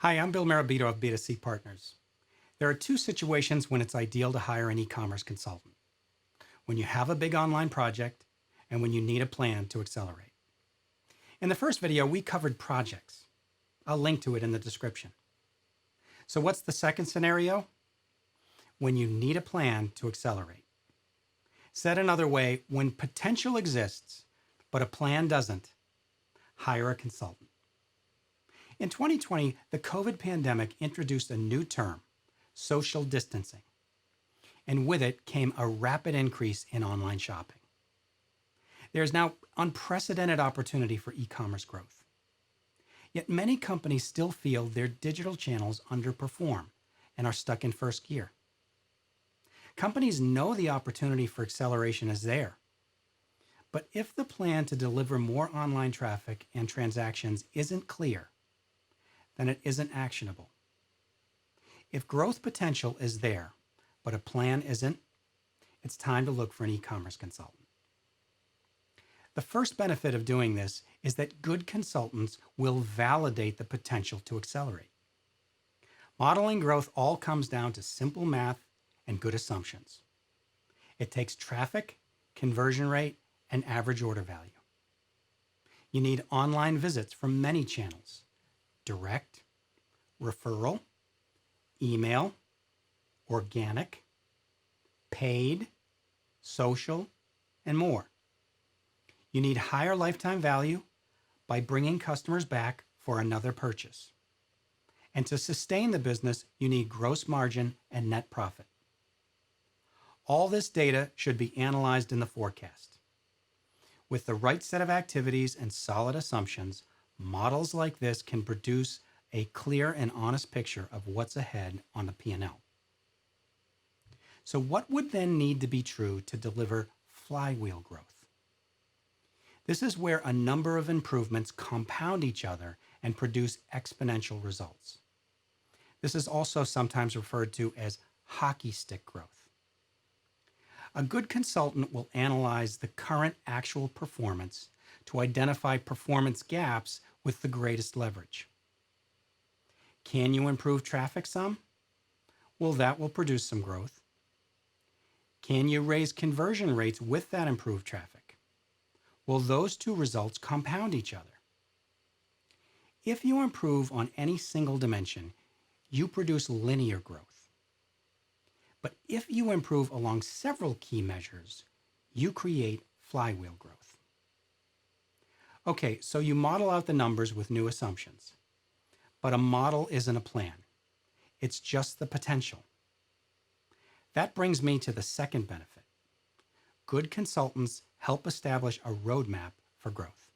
Hi, I'm Bill Mirabito of B2C Partners. There are two situations when it's ideal to hire an e-commerce consultant: when you have a big online project and when you need a plan to accelerate. In the first video, we covered projects. I'll link to it in the description. So what's the second scenario? When you need a plan to accelerate. Said another way, when potential exists, but a plan doesn't, hire a consultant. In 2020, the COVID pandemic introduced a new term, social distancing, and with it came a rapid increase in online shopping. There is now unprecedented opportunity for e-commerce growth. Yet many companies still feel their digital channels underperform and are stuck in first gear. Companies know the opportunity for acceleration is there, but if the plan to deliver more online traffic and transactions isn't clear, then it isn't actionable. If growth potential is there, but a plan isn't, it's time to look for an e-commerce consultant. The first benefit of doing this is that good consultants will validate the potential to accelerate. Modeling growth all comes down to simple math and good assumptions. It takes traffic, conversion rate, and average order value. You need online visits from many channels: direct, referral, email, organic, paid, social, and more. You need higher lifetime value by bringing customers back for another purchase. And to sustain the business, you need gross margin and net profit. All this data should be analyzed in the forecast. With the right set of activities and solid assumptions, models like this can produce a clear and honest picture of what's ahead on the P&L. So what would then need to be true to deliver flywheel growth? This is where a number of improvements compound each other and produce exponential results. This is also sometimes referred to as hockey stick growth. A good consultant will analyze the current actual performance to identify performance gaps with the greatest leverage. Can you improve traffic some? Well, that will produce some growth. Can you raise conversion rates with that improved traffic? Well, those two results compound each other. If you improve on any single dimension, you produce linear growth. But if you improve along several key measures, you create flywheel growth. Okay, so you model out the numbers with new assumptions. But a model isn't a plan. It's just the potential. That brings me to the second benefit. Good consultants help establish a roadmap for growth.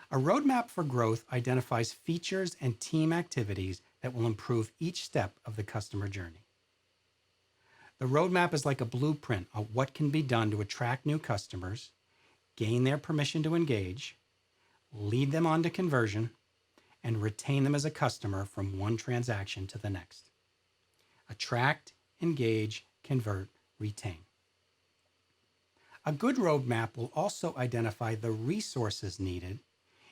A roadmap for growth identifies features and team activities that will improve each step of the customer journey. The roadmap is like a blueprint of what can be done to attract new customers, gain their permission to engage, lead them on to conversion, and retain them as a customer from one transaction to the next. Attract, engage, convert, retain. A good roadmap will also identify the resources needed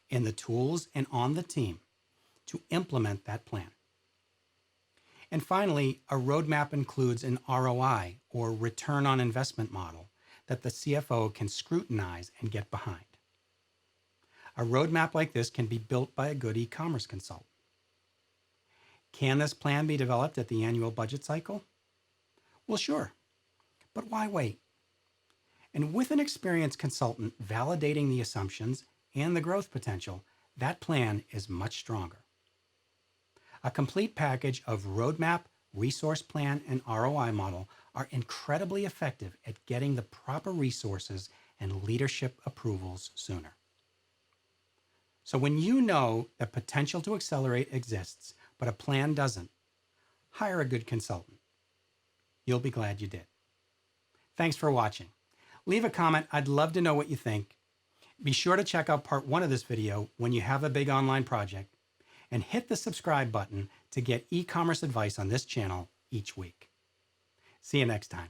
in the tools and on the team to implement that plan. And finally, a roadmap includes an ROI, or return on investment model, that the CFO can scrutinize and get behind. A roadmap like this can be built by a good e-commerce consultant. Can this plan be developed at the annual budget cycle? Well, sure, but why wait? And with an experienced consultant validating the assumptions and the growth potential, that plan is much stronger. A complete package of roadmap, resource plan, and ROI model are incredibly effective at getting the proper resources and leadership approvals sooner. So when you know that potential to accelerate exists, but a plan doesn't, hire a good consultant. You'll be glad you did. Thanks for watching. Leave a comment. I'd love to know what you think. Be sure to check out part 1 of this video when you have a big online project, and hit the subscribe button to get e-commerce advice on this channel each week. See you next time.